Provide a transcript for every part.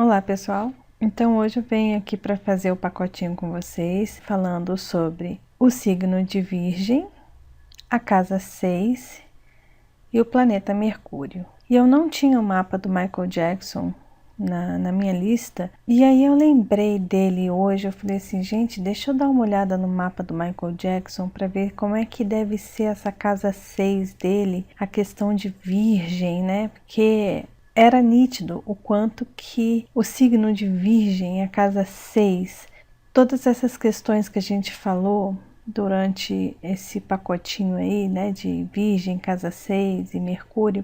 Olá pessoal, então hoje eu venho aqui para fazer o pacotinho com vocês, falando sobre o signo de Virgem, a casa 6 e o planeta Mercúrio. E eu não tinha o mapa do Michael Jackson na minha lista, e aí eu lembrei dele hoje. Eu falei assim, gente, deixa eu dar uma olhada no mapa do Michael Jackson para ver como é que deve ser essa casa 6 dele, a questão de Virgem, né? Porque era nítido o quanto que o signo de Virgem, a casa 6, todas essas questões que a gente falou durante esse pacotinho aí, né, de Virgem, casa 6 e Mercúrio,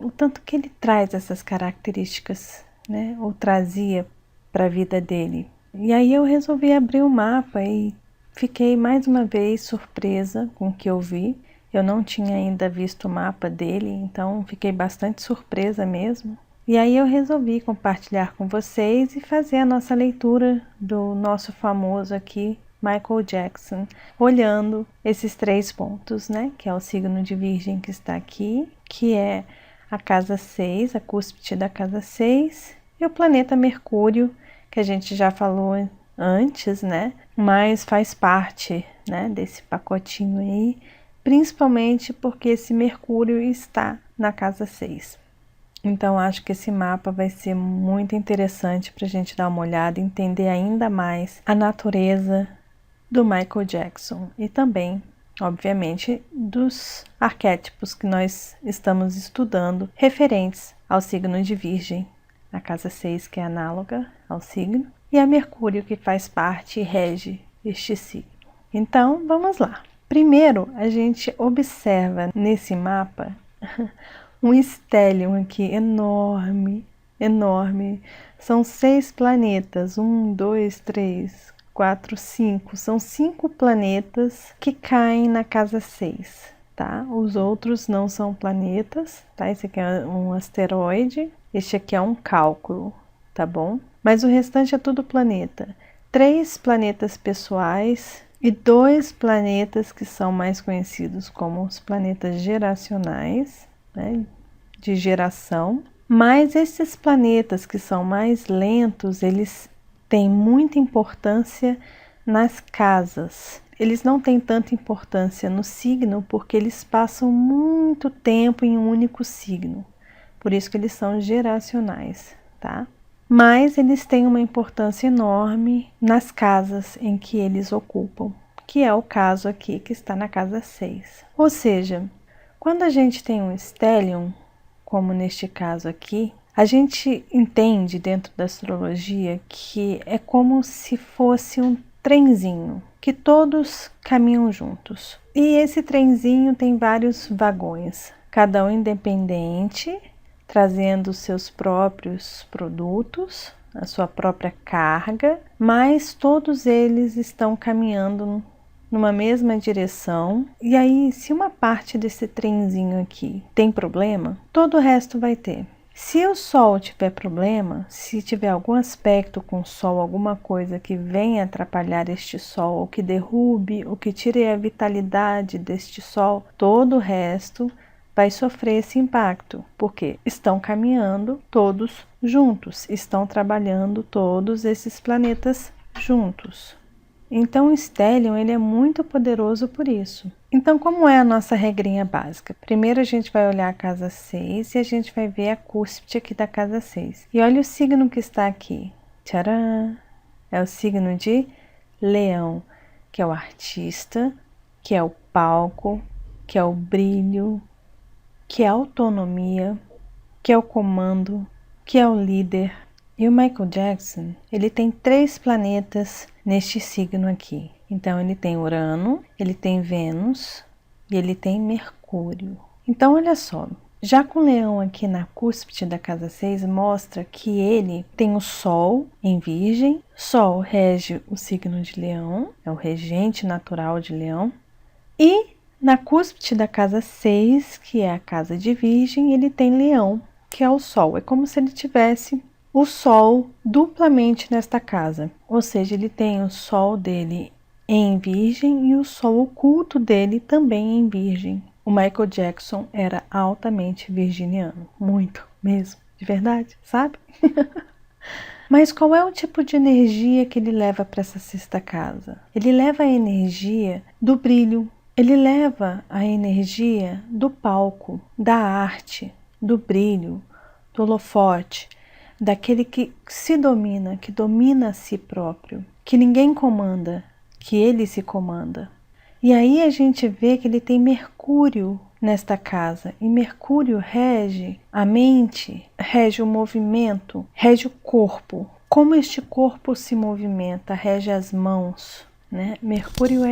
o tanto que ele traz essas características, né, ou trazia para a vida dele. E aí eu resolvi abrir o mapa e fiquei mais uma vez surpresa com o que eu vi. Eu não tinha ainda visto o mapa dele, então fiquei bastante surpresa mesmo. E aí eu resolvi compartilhar com vocês e fazer a nossa leitura do nosso famoso aqui, Michael Jackson, olhando esses 3 pontos, né? Que é o signo de Virgem que está aqui, que é a casa 6, a cúspide da casa 6, e o planeta Mercúrio, que a gente já falou antes, né? Mas faz parte, né, desse pacotinho aí, principalmente porque esse Mercúrio está na casa 6. Então acho que esse mapa vai ser muito interessante para a gente dar uma olhada e entender ainda mais a natureza do Michael Jackson e também, obviamente, dos arquétipos que nós estamos estudando referentes ao signo de Virgem, a casa 6, que é análoga ao signo, e a Mercúrio, que faz parte e rege este signo. Então, vamos lá. Primeiro, a gente observa nesse mapa um stellium aqui enorme, enorme. São 6 planetas, 1, 2, 3, 4, 5. São 5 planetas que caem na casa 6, tá? Os outros não são planetas, tá? Esse aqui é um asteroide, este aqui é um cálculo, tá bom? Mas o restante é tudo planeta. 3 planetas pessoais e 2 planetas que são mais conhecidos como os planetas geracionais, né? De geração. Mas esses planetas que são mais lentos, eles têm muita importância nas casas. Eles não têm tanta importância no signo porque eles passam muito tempo em um único signo. Por isso que eles são geracionais, tá? Mas eles têm uma importância enorme nas casas em que eles ocupam, que é o caso aqui que está na casa 6. Ou seja, quando a gente tem um stellium, como neste caso aqui, a gente entende dentro da astrologia que é como se fosse um trenzinho, que todos caminham juntos. E esse trenzinho tem vários vagões, cada um independente, trazendo seus próprios produtos, a sua própria carga, mas todos eles estão caminhando numa mesma direção. E aí, se uma parte desse trenzinho aqui tem problema, todo o resto vai ter. Se o Sol tiver problema, se tiver algum aspecto com o Sol, alguma coisa que venha atrapalhar este Sol, ou que derrube, ou que tire a vitalidade deste Sol, todo o resto vai sofrer esse impacto, porque estão caminhando todos juntos, estão trabalhando todos esses planetas juntos. Então o stellium, ele é muito poderoso por isso. Então, como é a nossa regrinha básica? Primeiro a gente vai olhar a casa 6 e a gente vai ver a cúspide aqui da casa 6. E olha o signo que está aqui. Tcharam! É o signo de Leão, que é o artista, que é o palco, que é o brilho, que é a autonomia, que é o comando, que é o líder. E o Michael Jackson, ele tem 3 planetas neste signo aqui. Então ele tem Urano, ele tem Vênus e ele tem Mercúrio. Então olha só, já com o Leão aqui na cúspide da casa 6, mostra que ele tem o Sol em Virgem. Sol rege o signo de Leão, é o regente natural de Leão. E na cúspide da casa 6, que é a casa de Virgem, ele tem Leão, que é o Sol. É como se ele tivesse o Sol duplamente nesta casa. Ou seja, ele tem o Sol dele em Virgem e o Sol oculto dele também em Virgem. O Michael Jackson era altamente virginiano. Muito mesmo. De verdade, sabe? Mas qual é o tipo de energia que ele leva para essa sexta casa? Ele leva a energia do brilho, ele leva a energia do palco, da arte, do brilho, do holofote, daquele que se domina, que domina a si próprio, que ninguém comanda, que ele se comanda. E aí a gente vê que ele tem Mercúrio nesta casa, e Mercúrio rege a mente, rege o movimento, rege o corpo. Como este corpo se movimenta, rege as mãos, né? Mercúrio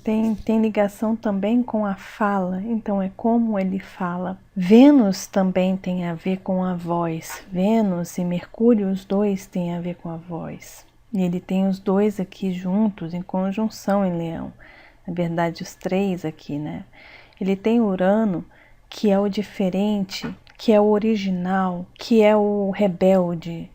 tem ligação também com a fala, então é como ele fala. Vênus também tem a ver com a voz. Vênus e Mercúrio, os dois têm a ver com a voz. E ele tem os dois aqui juntos, em conjunção em Leão. Na verdade, os três aqui, né? Ele tem Urano, que é o diferente, que é o original, que é o rebelde,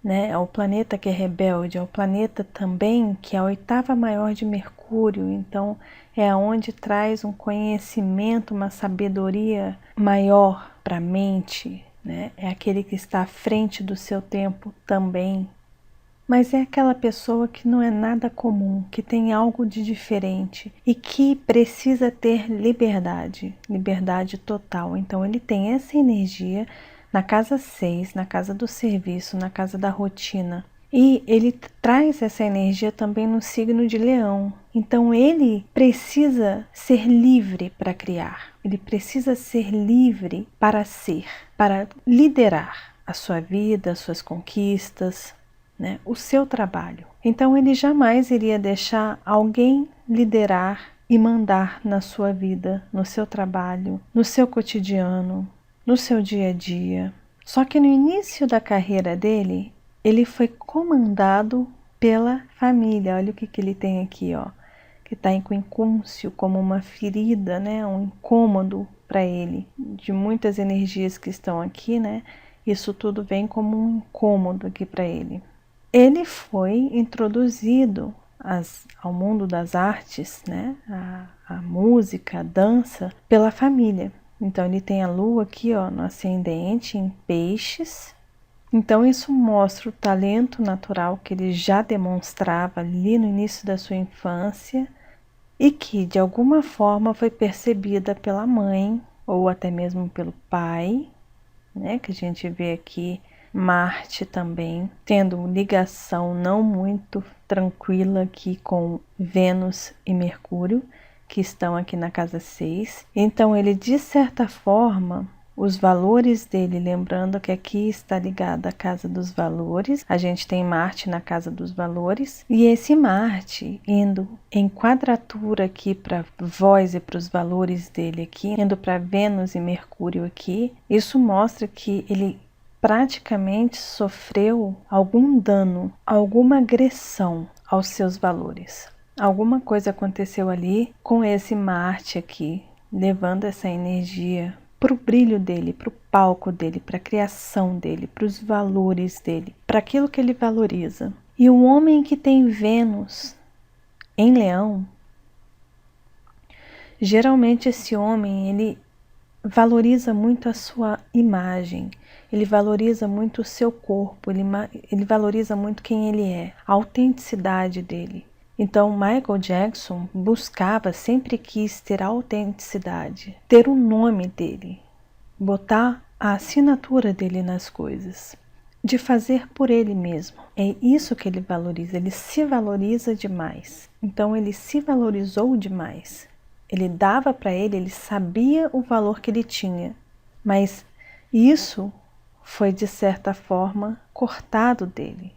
né? É o planeta que é rebelde, é o planeta também que é a oitava maior de Mercúrio, então é onde traz um conhecimento, uma sabedoria maior para a mente, né? É aquele que está à frente do seu tempo também. Mas é aquela pessoa que não é nada comum, que tem algo de diferente e que precisa ter liberdade, liberdade total. Então ele tem essa energia na casa 6, na casa do serviço, na casa da rotina. E ele traz essa energia também no signo de Leão. Então ele precisa ser livre para criar. Ele precisa ser livre para ser, para liderar a sua vida, as suas conquistas, né, o seu trabalho. Então ele jamais iria deixar alguém liderar e mandar na sua vida, no seu trabalho, no seu cotidiano, no seu dia a dia. Só que no início da carreira dele, ele foi comandado pela família. Olha o que ele tem aqui, ó, que está em quincúncio, como uma ferida, né, um incômodo para ele, de muitas energias que estão aqui, né? Isso tudo vem como um incômodo aqui para ele. Ele foi introduzido ao mundo das artes, né? A música, a dança, pela família. Então ele tem a lua aqui, ó, no ascendente em peixes. Então isso mostra o talento natural que ele já demonstrava ali no início da sua infância e que de alguma forma foi percebida pela mãe ou até mesmo pelo pai, né? Que a gente vê aqui Marte também, tendo ligação não muito tranquila aqui com Vênus e Mercúrio, que estão aqui na casa 6. Então ele, de certa forma, os valores dele, lembrando que aqui está ligada a casa dos valores, a gente tem Marte na casa dos valores, e esse Marte indo em quadratura aqui para voz e para os valores dele aqui, indo para Vênus e Mercúrio aqui, isso mostra que ele praticamente sofreu algum dano, alguma agressão aos seus valores. Alguma coisa aconteceu ali com esse Marte aqui, levando essa energia para o brilho dele, para o palco dele, para a criação dele, para os valores dele, para aquilo que ele valoriza. E um homem que tem Vênus em Leão, geralmente esse homem, ele valoriza muito a sua imagem, ele valoriza muito o seu corpo, ele valoriza muito quem ele é, a autenticidade dele. Então Michael Jackson buscava, sempre quis ter a autenticidade, ter o nome dele, botar a assinatura dele nas coisas, de fazer por ele mesmo. É isso que ele valoriza, ele se valoriza demais. Então ele se valorizou demais. Ele dava para ele sabia o valor que ele tinha, mas isso foi de certa forma cortado dele,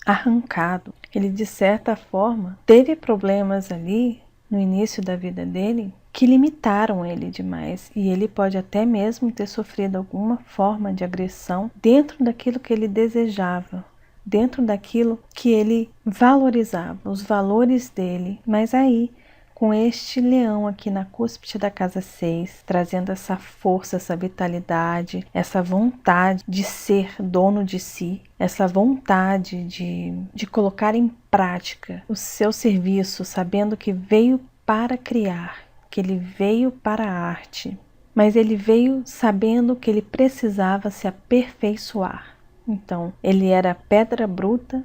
arrancado. Ele de certa forma teve problemas ali no início da vida dele que limitaram ele demais, e ele pode até mesmo ter sofrido alguma forma de agressão dentro daquilo que ele desejava, dentro daquilo que ele valorizava, os valores dele. Mas aí, com este leão aqui na cúspide da casa 6, trazendo essa força, essa vitalidade, essa vontade de ser dono de si, essa vontade de colocar em prática o seu serviço, sabendo que veio para criar, que ele veio para a arte, mas ele veio sabendo que ele precisava se aperfeiçoar. Então, ele era pedra bruta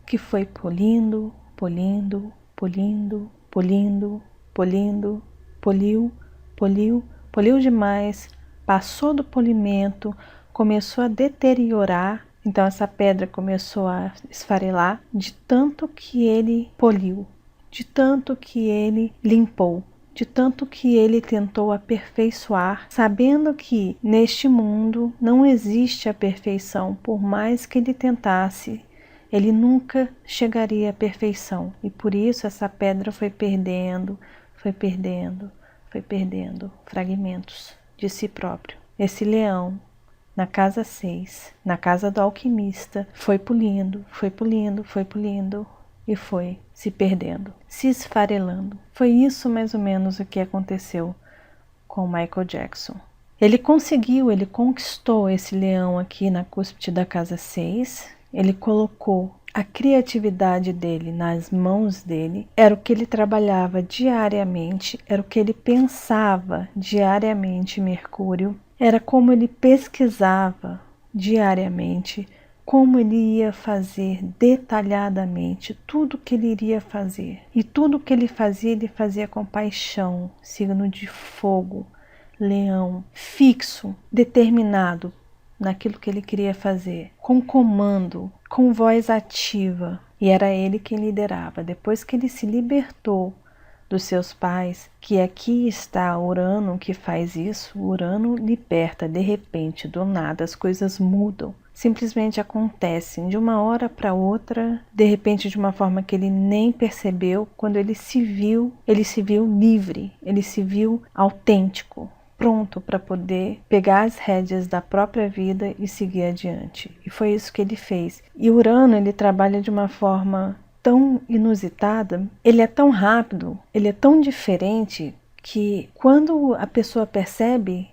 que foi polindo, polindo, polindo, polindo, polindo, poliu, poliu, poliu demais, passou do polimento, começou a deteriorar. Então essa pedra começou a esfarelar de tanto que ele poliu, de tanto que ele limpou, de tanto que ele tentou aperfeiçoar, sabendo que neste mundo não existe a perfeição. Por mais que ele tentasse, ele nunca chegaria à perfeição. E por isso essa pedra foi perdendo, foi perdendo, foi perdendo fragmentos de si próprio. Esse leão, na casa 6, na casa do alquimista, foi pulindo, foi pulindo, foi pulindo e foi se perdendo, se esfarelando. Foi isso mais ou menos o que aconteceu com Michael Jackson. Ele conseguiu, ele conquistou esse leão aqui na cúspide da casa 6, ele colocou a criatividade dele nas mãos dele, era o que ele trabalhava diariamente, era o que ele pensava diariamente, Mercúrio, era como ele pesquisava diariamente, como ele ia fazer detalhadamente tudo que ele iria fazer. E tudo que ele fazia com paixão, signo de fogo, leão, fixo, determinado naquilo que ele queria fazer, com comando, com voz ativa. E era ele quem liderava. Depois que ele se libertou dos seus pais, que aqui está Urano que faz isso, Urano liberta de repente, do nada, as coisas mudam. Simplesmente acontecem de uma hora para outra, de repente de uma forma que ele nem percebeu. Quando ele se viu livre, ele se viu autêntico, pronto para poder pegar as rédeas da própria vida e seguir adiante. E foi isso que ele fez. E Urano, ele trabalha de uma forma tão inusitada, ele é tão rápido, ele é tão diferente, que quando a pessoa percebe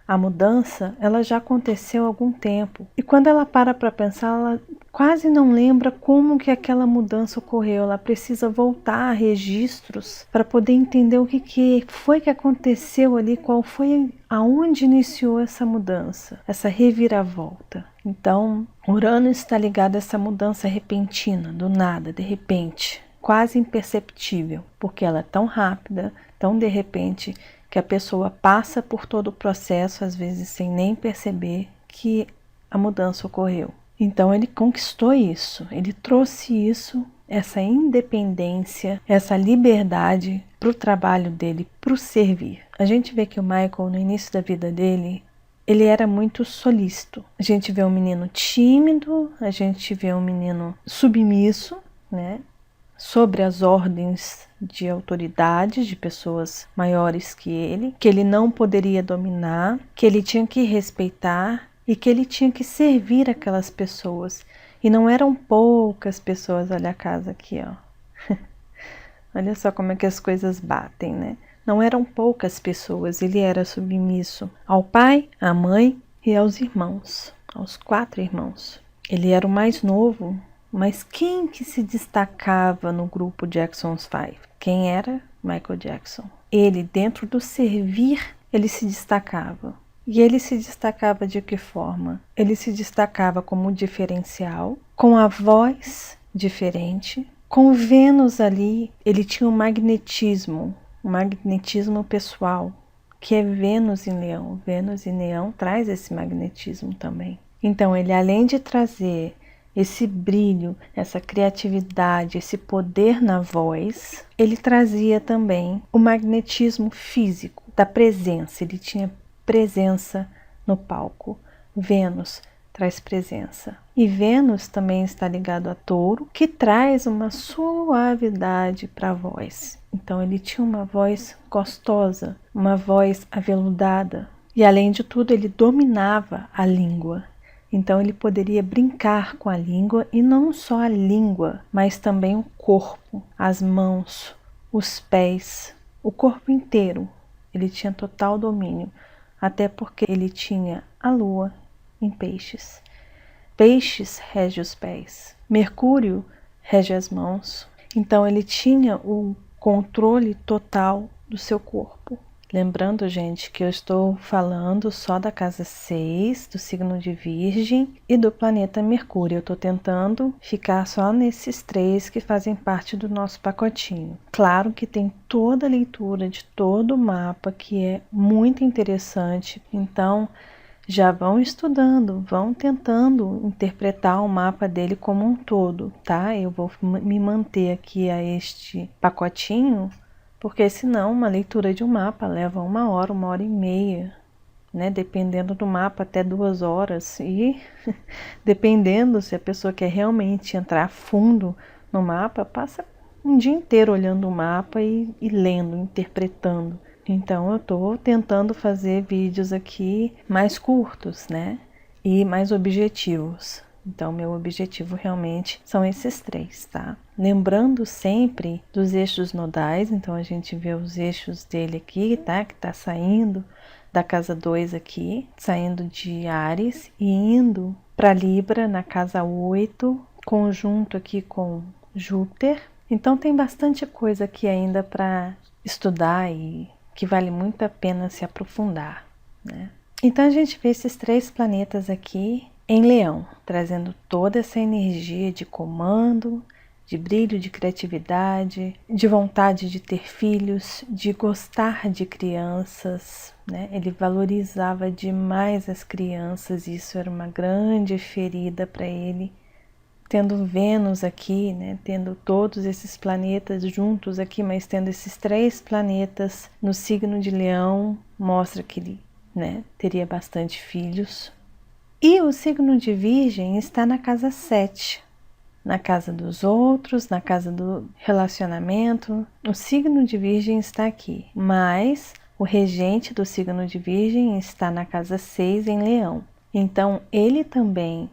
a mudança, ela já aconteceu há algum tempo. E quando ela para pensar, ela quase não lembra como que aquela mudança ocorreu. Ela precisa voltar a registros para poder entender o que foi que aconteceu ali, qual foi, aonde iniciou essa mudança, essa reviravolta. Então, Urano está ligado a essa mudança repentina, do nada, de repente, quase imperceptível, porque ela é tão rápida, tão de repente, que a pessoa passa por todo o processo, às vezes sem nem perceber que a mudança ocorreu. Então ele conquistou isso, ele trouxe isso, essa independência, essa liberdade para o trabalho dele, para o servir. A gente vê que o Michael, no início da vida dele, ele era muito solícito. A gente vê um menino tímido, a gente vê um menino submisso, né? Sobre as ordens de autoridades, de pessoas maiores que ele não poderia dominar, que ele tinha que respeitar e que ele tinha que servir aquelas pessoas. E não eram poucas pessoas, olha a casa aqui, ó. Olha só como é que as coisas batem, né? Não eram poucas pessoas, ele era submisso ao pai, à mãe e aos irmãos, aos 4 irmãos. Ele era o mais novo. Mas quem que se destacava no grupo Jackson's 5? Quem era? Michael Jackson. Ele, dentro do servir, ele se destacava. E ele se destacava de que forma? Ele se destacava como diferencial, com a voz diferente, com Vênus ali, ele tinha um magnetismo pessoal, que é Vênus em Leão. Vênus em Leão traz esse magnetismo também. Então, ele, além de trazer esse brilho, essa criatividade, esse poder na voz, ele trazia também o magnetismo físico da presença. Ele tinha presença no palco. Vênus traz presença. E Vênus também está ligado a Touro, que traz uma suavidade para a voz. Então ele tinha uma voz gostosa, uma voz aveludada. E além de tudo, ele dominava a língua. Então ele poderia brincar com a língua, e não só a língua, mas também o corpo, as mãos, os pés, o corpo inteiro. Ele tinha total domínio, até porque ele tinha a lua em peixes. Peixes rege os pés, Mercúrio rege as mãos. Então ele tinha o controle total do seu corpo. Lembrando, gente, que eu estou falando só da casa 6, do signo de Virgem e do planeta Mercúrio. Eu estou tentando ficar só nesses 3 que fazem parte do nosso pacotinho. Claro que tem toda a leitura de todo o mapa, que é muito interessante. Então, já vão estudando, vão tentando interpretar o mapa dele como um todo, tá? Eu vou me manter aqui a este pacotinho, porque senão uma leitura de um mapa leva 1 hora e meia, né? Dependendo do mapa, até 2 horas. E dependendo se a pessoa quer realmente entrar a fundo no mapa, passa um dia inteiro olhando o mapa e lendo, interpretando. Então eu tô tentando fazer vídeos aqui mais curtos, né? E mais objetivos. Então, meu objetivo realmente são esses 3, tá? Lembrando sempre dos eixos nodais, então a gente vê os eixos dele aqui, tá? Que tá saindo da casa 2 aqui, saindo de Áries e indo para Libra na casa 8, conjunto aqui com Júpiter. Então tem bastante coisa aqui ainda para estudar e que vale muito a pena se aprofundar, né? Então a gente vê esses 3 planetas aqui em Leão, trazendo toda essa energia de comando, de brilho, de criatividade, de vontade de ter filhos, de gostar de crianças, né? Ele valorizava demais as crianças e isso era uma grande ferida para ele. Tendo Vênus aqui, né? Tendo todos esses planetas juntos aqui, mas tendo esses 3 planetas no signo de Leão, mostra que ele, né, teria bastante filhos. E o signo de Virgem está na casa 7, na casa dos outros, na casa do relacionamento. O signo de Virgem está aqui, mas o regente do signo de Virgem está na casa 6 em Leão. Então, ele também,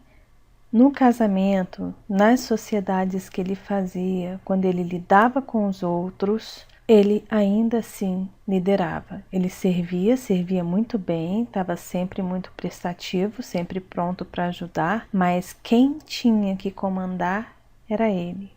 no casamento, nas sociedades que ele fazia, quando ele lidava com os outros, ele ainda assim liderava. Ele servia muito bem, estava sempre muito prestativo, sempre pronto para ajudar, mas quem tinha que comandar era ele.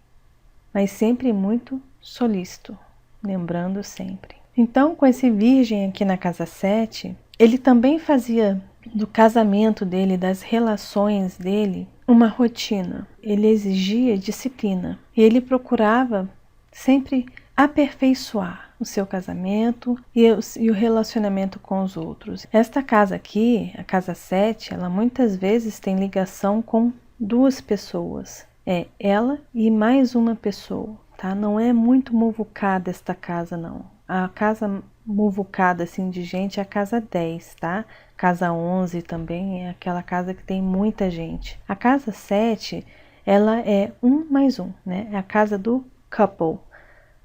Mas sempre muito solícito, lembrando sempre. Então, com esse Virgem aqui na casa 7, ele também fazia do casamento dele, das relações dele, uma rotina. Ele exigia disciplina e ele procurava sempre aperfeiçoar o seu casamento e o relacionamento com os outros. Esta casa aqui, a casa 7, ela muitas vezes tem ligação com 2 pessoas. É ela e mais uma pessoa, tá? Não é muito muvucada esta casa, não. A casa muvucada assim de gente é a casa 10, tá? Casa 11 também é aquela casa que tem muita gente. A casa 7, ela é 1 mais 1, né? É a casa do couple,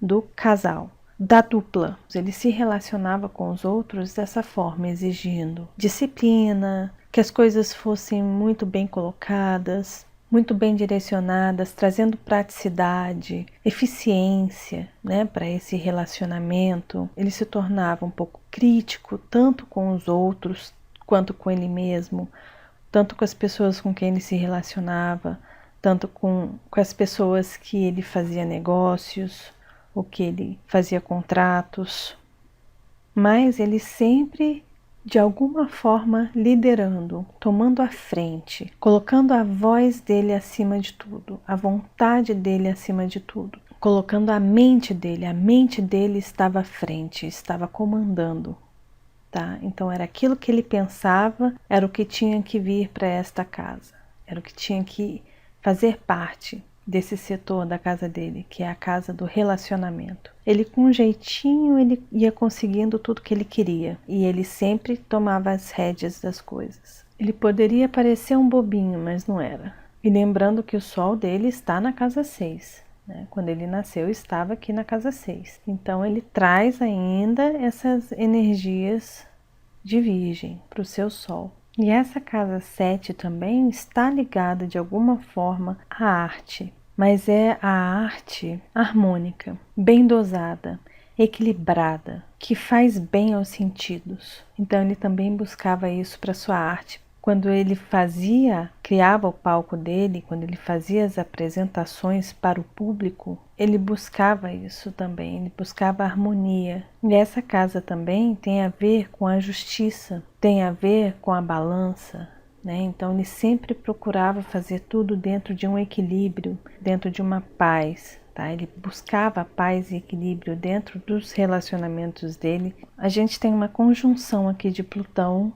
do casal, da dupla. Ele se relacionava com os outros dessa forma, exigindo disciplina, que as coisas fossem muito bem colocadas, muito bem direcionadas, trazendo praticidade, eficiência, né, para esse relacionamento. Ele se tornava um pouco crítico, tanto com os outros, quanto com ele mesmo, tanto com as pessoas com quem ele se relacionava, tanto com as pessoas que ele fazia negócios, ou que ele fazia contratos, mas ele sempre, de alguma forma, liderando, tomando a frente, colocando a voz dele acima de tudo, a vontade dele acima de tudo, colocando a mente dele estava à frente, estava comandando, tá? Então era aquilo que ele pensava, era o que tinha que vir para esta casa, era o que tinha que fazer parte desse setor da casa dele, que é a casa do relacionamento. Ele com um jeitinho, ele ia conseguindo tudo que ele queria, e ele sempre tomava as rédeas das coisas. Ele poderia parecer um bobinho, mas não era. E lembrando que o sol dele está na casa 6, né? Quando ele nasceu, estava aqui na casa 6. Então ele traz ainda essas energias de Virgem para o seu sol. E essa casa 7 também está ligada de alguma forma à arte, mas é a arte harmônica, bem dosada, equilibrada, que faz bem aos sentidos. Então ele também buscava isso para sua arte, quando ele criava o palco dele, quando ele fazia as apresentações para o público, ele buscava isso também, ele buscava harmonia. E essa casa também tem a ver com a justiça, tem a ver com a balança, né? Então ele sempre procurava fazer tudo dentro de um equilíbrio, dentro de uma paz. Tá? Ele buscava paz e equilíbrio dentro dos relacionamentos dele. A gente tem uma conjunção aqui de Plutão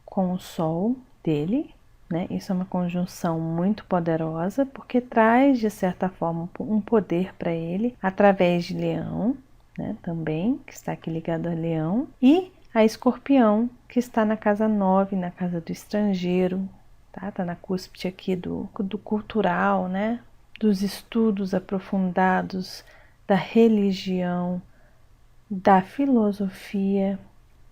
com o Sol dele, né? Isso é uma conjunção muito poderosa, porque traz, de certa forma, um poder para ele, através de Leão, né? Também, que está aqui ligado a Leão, e a Escorpião, que está na casa 9, na casa do estrangeiro, tá? Tá na cúspide aqui do cultural, né? Dos estudos aprofundados, da religião, da filosofia,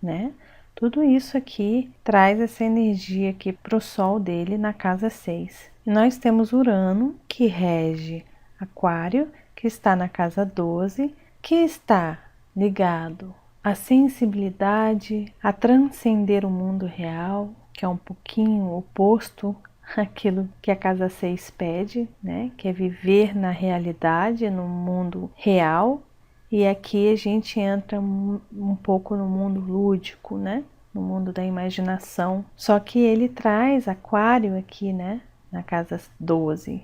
né? Tudo isso aqui traz essa energia aqui para o Sol dele na casa 6. E nós temos Urano, que rege Aquário, que está na casa 12, que está ligado à sensibilidade, a transcender o mundo real, que é um pouquinho oposto àquilo que a casa 6 pede, né? Que é viver na realidade, no mundo real. E aqui a gente entra um pouco no mundo lúdico, né? No mundo da imaginação. Só que ele traz Aquário aqui, né? Na casa 12.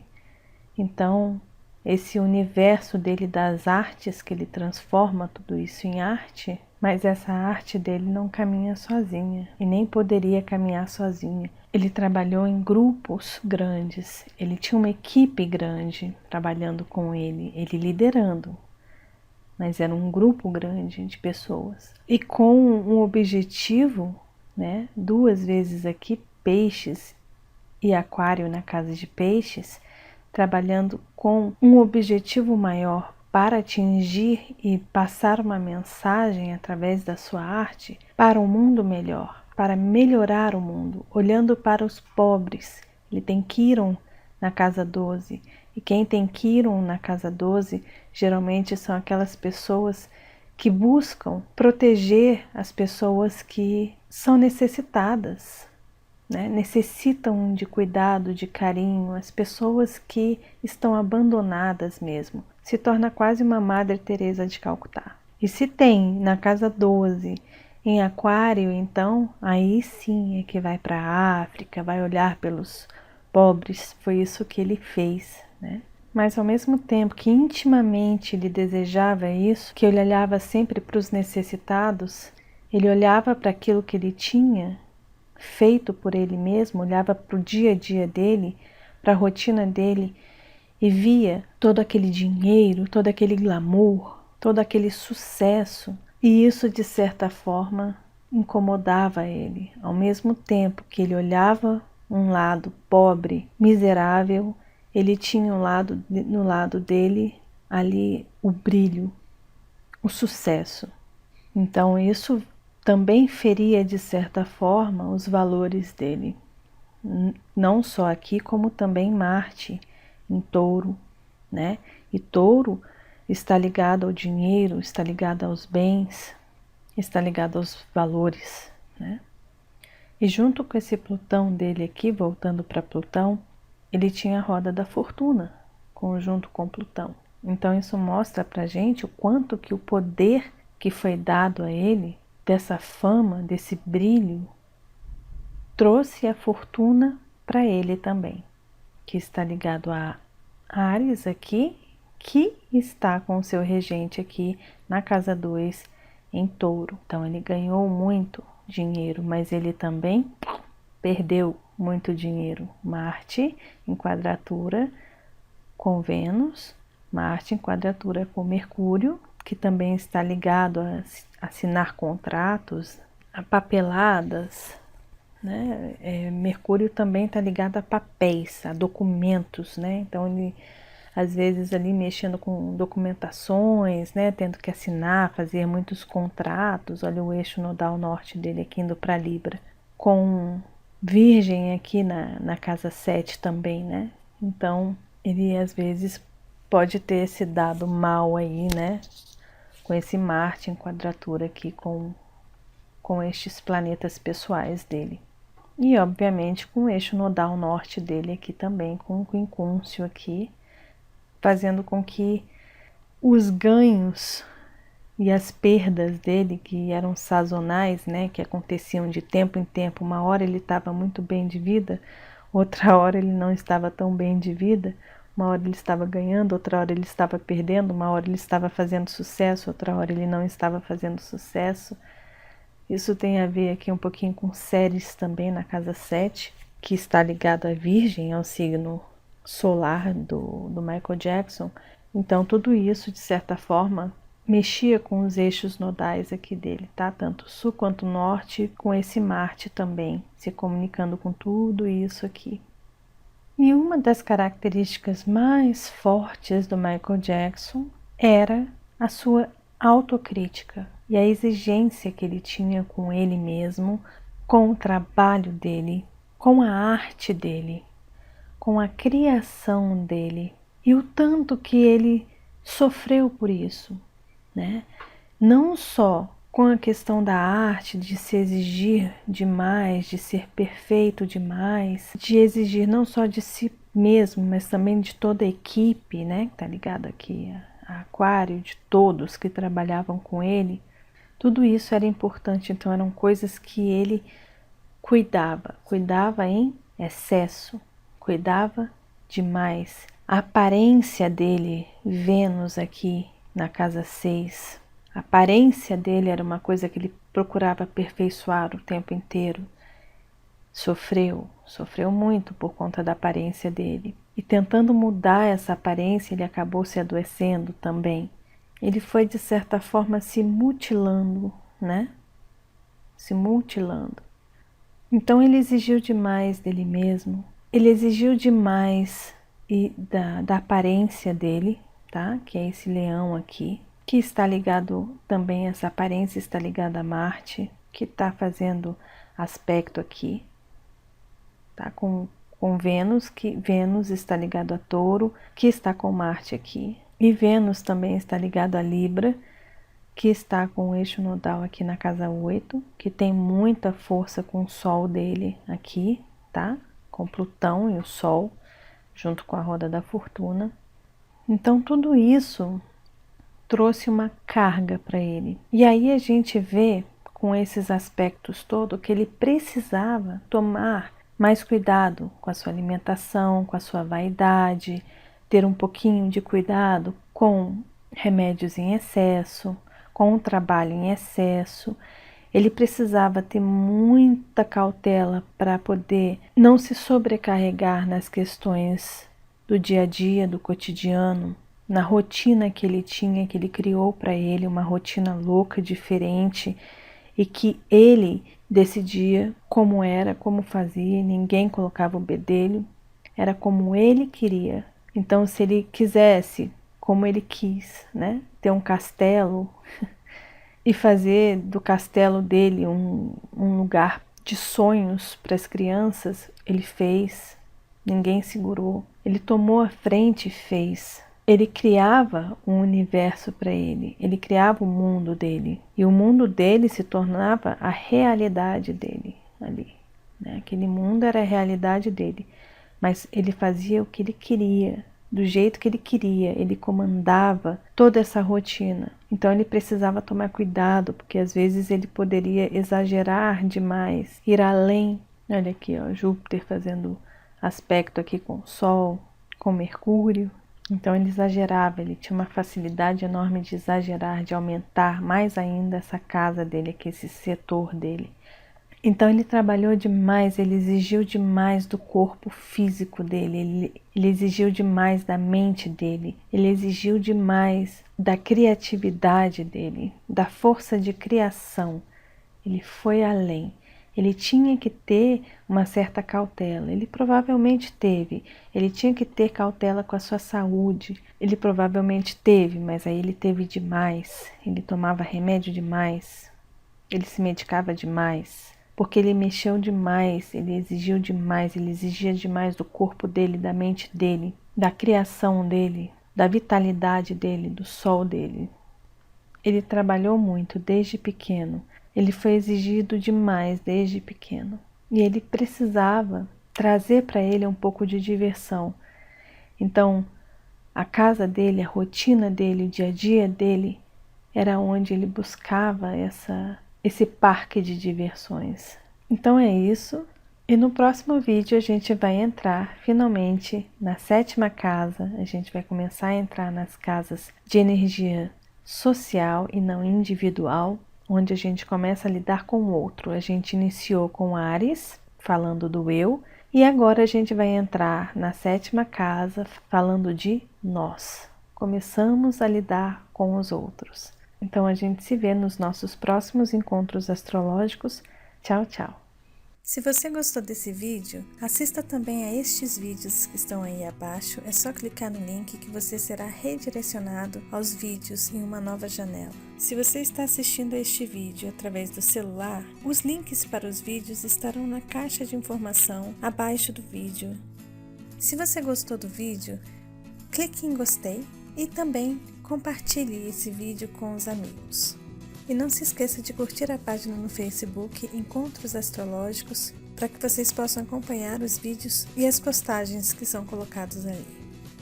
Então, esse universo dele das artes, que ele transforma tudo isso em arte, mas essa arte dele não caminha sozinha e nem poderia caminhar sozinha. Ele trabalhou em grupos grandes, ele tinha uma equipe grande trabalhando com ele liderando. Mas era um grupo grande de pessoas. E com um objetivo, né? 2 vezes aqui, Peixes e Aquário na casa de Peixes, trabalhando com um objetivo maior para atingir e passar uma mensagem através da sua arte para um mundo melhor, para melhorar o mundo, olhando para os pobres. Ele tem Quiron na casa 12. E quem tem Quiron na casa 12, geralmente são aquelas pessoas que buscam proteger as pessoas que são necessitadas, né? Necessitam de cuidado, de carinho, as pessoas que estão abandonadas mesmo. Se torna quase uma Madre Teresa de Calcutá. E se tem na casa 12 em Aquário, então aí sim é que vai para a África, vai olhar pelos pobres. Foi isso que ele fez, né? Mas ao mesmo tempo que intimamente ele desejava isso, que ele olhava sempre para os necessitados, ele olhava para aquilo que ele tinha feito por ele mesmo, olhava para o dia a dia dele, para a rotina dele e via todo aquele dinheiro, todo aquele glamour, todo aquele sucesso. E isso, de certa forma, incomodava ele. Ao mesmo tempo que ele olhava um lado pobre, miserável, ele tinha no lado dele ali o brilho, o sucesso. Então isso também feria de certa forma os valores dele. Não só aqui, como também Marte em Touro, né? E Touro está ligado ao dinheiro, está ligado aos bens, está ligado aos valores, né? E junto com esse Plutão dele aqui, voltando para Plutão, ele tinha a roda da fortuna, conjunto com Plutão. Então isso mostra pra gente o quanto que o poder que foi dado a ele, dessa fama, desse brilho, trouxe a fortuna para ele também, que está ligado a Áries aqui, que está com o seu regente aqui na casa 2 em Touro. Então ele ganhou muito dinheiro, mas ele também perdeu muito dinheiro. Marte em quadratura com Vênus, Marte em quadratura com Mercúrio, que também está ligado a assinar contratos, a papeladas, né? Mercúrio também está ligado a papéis, a documentos, né? Então ele às vezes ali mexendo com documentações, né? Tendo que assinar, fazer muitos contratos. Olha o eixo nodal norte dele aqui indo para Libra, com Virgem aqui na casa 7 também, né? Então ele às vezes pode ter se dado mal aí, né? Com esse Marte em quadratura aqui com estes planetas pessoais dele. E, obviamente, com o eixo nodal norte dele aqui também, com o quincúncio aqui, fazendo com que os ganhos e as perdas dele, que eram sazonais, né, que aconteciam de tempo em tempo, uma hora ele estava muito bem de vida, outra hora ele não estava tão bem de vida, uma hora ele estava ganhando, outra hora ele estava perdendo, uma hora ele estava fazendo sucesso, outra hora ele não estava fazendo sucesso. Isso tem a ver aqui um pouquinho com Ceres também, na casa 7, que está ligado à Virgem, ao signo solar do Michael Jackson. Então, tudo isso, de certa forma, mexia com os eixos nodais aqui dele, tá? Tanto sul quanto norte, com esse Marte também, se comunicando com tudo isso aqui. E uma das características mais fortes do Michael Jackson era a sua autocrítica e a exigência que ele tinha com ele mesmo, com o trabalho dele, com a arte dele, com a criação dele e o tanto que ele sofreu por isso, né? Não só com a questão da arte, de se exigir demais, de ser perfeito demais, de exigir não só de si mesmo, mas também de toda a equipe, né, que tá ligada aqui a Aquário, de todos que trabalhavam com ele. Tudo isso era importante, então eram coisas que ele cuidava em excesso, cuidava demais. A aparência dele, Vênus aqui na casa 6, a aparência dele era uma coisa que ele procurava aperfeiçoar o tempo inteiro. Sofreu muito por conta da aparência dele. E tentando mudar essa aparência, ele acabou se adoecendo também. Ele foi, de certa forma, se mutilando, né? Se mutilando. Então ele exigiu demais dele mesmo. Ele exigiu demais da aparência dele, tá? Que é esse leão aqui, que está ligado também, essa aparência está ligada a Marte, que está fazendo aspecto aqui, tá? Com Vênus, que Vênus está ligado a Touro, que está com Marte aqui. E Vênus também está ligado a Libra, que está com o eixo nodal aqui na casa 8, que tem muita força com o Sol dele aqui, tá? Com Plutão e o Sol, junto com a roda da fortuna. Então tudo isso trouxe uma carga para ele. E aí a gente vê, com esses aspectos todos, que ele precisava tomar mais cuidado com a sua alimentação, com a sua vaidade, ter um pouquinho de cuidado com remédios em excesso, com o trabalho em excesso. Ele precisava ter muita cautela para poder não se sobrecarregar nas questões do dia a dia, do cotidiano, na rotina que ele tinha, que ele criou para ele, uma rotina louca, diferente, e que ele decidia como era, como fazia, ninguém colocava o bedelho, era como ele queria. Então, se ele quisesse, como ele quis, né, ter um castelo e fazer do castelo dele um lugar de sonhos para as crianças, ele fez, ninguém segurou. Ele tomou a frente e fez. Ele criava um universo para ele criava o mundo dele. E o mundo dele se tornava a realidade dele ali, né? Aquele mundo era a realidade dele. Mas ele fazia o que ele queria, do jeito que ele queria, ele comandava toda essa rotina. Então ele precisava tomar cuidado, porque às vezes ele poderia exagerar demais, ir além. Olha aqui, ó, Júpiter fazendo aspecto aqui com o Sol, com Mercúrio. Então ele exagerava, ele tinha uma facilidade enorme de exagerar, de aumentar mais ainda essa casa dele, aqui, esse setor dele. Então ele trabalhou demais, ele exigiu demais do corpo físico dele, ele exigiu demais da mente dele, ele exigiu demais da criatividade dele, da força de criação. Ele foi além. Ele tinha que ter uma certa cautela, ele provavelmente teve, ele tinha que ter cautela com a sua saúde, ele provavelmente teve, mas aí ele teve demais, ele tomava remédio demais, ele se medicava demais, porque ele mexeu demais, ele exigiu demais, ele exigia demais do corpo dele, da mente dele, da criação dele, da vitalidade dele, do sol dele. Ele trabalhou muito desde pequeno. Ele foi exigido demais desde pequeno. e ele precisava trazer para ele um pouco de diversão. Então, a casa dele, a rotina dele, o dia a dia dele, era onde ele buscava esse parque de diversões. Então é isso. E no próximo vídeo a gente vai entrar finalmente na 7ª casa. A gente vai começar a entrar nas casas de energia social e não individual, onde a gente começa a lidar com o outro. A gente iniciou com Áries, falando do eu, e agora a gente vai entrar na 7ª casa, falando de nós. Começamos a lidar com os outros. Então a gente se vê nos nossos próximos encontros astrológicos. Tchau, tchau! Se você gostou desse vídeo, assista também a estes vídeos que estão aí abaixo. É só clicar no link que você será redirecionado aos vídeos em uma nova janela. Se você está assistindo a este vídeo através do celular, os links para os vídeos estarão na caixa de informação abaixo do vídeo. Se você gostou do vídeo, clique em gostei e também compartilhe esse vídeo com os amigos. E não se esqueça de curtir a página no Facebook Encontros Astrológicos para que vocês possam acompanhar os vídeos e as postagens que são colocados ali.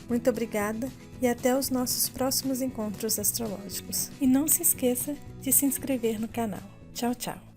Muito obrigada e até os nossos próximos encontros astrológicos. E não se esqueça de se inscrever no canal. Tchau, tchau!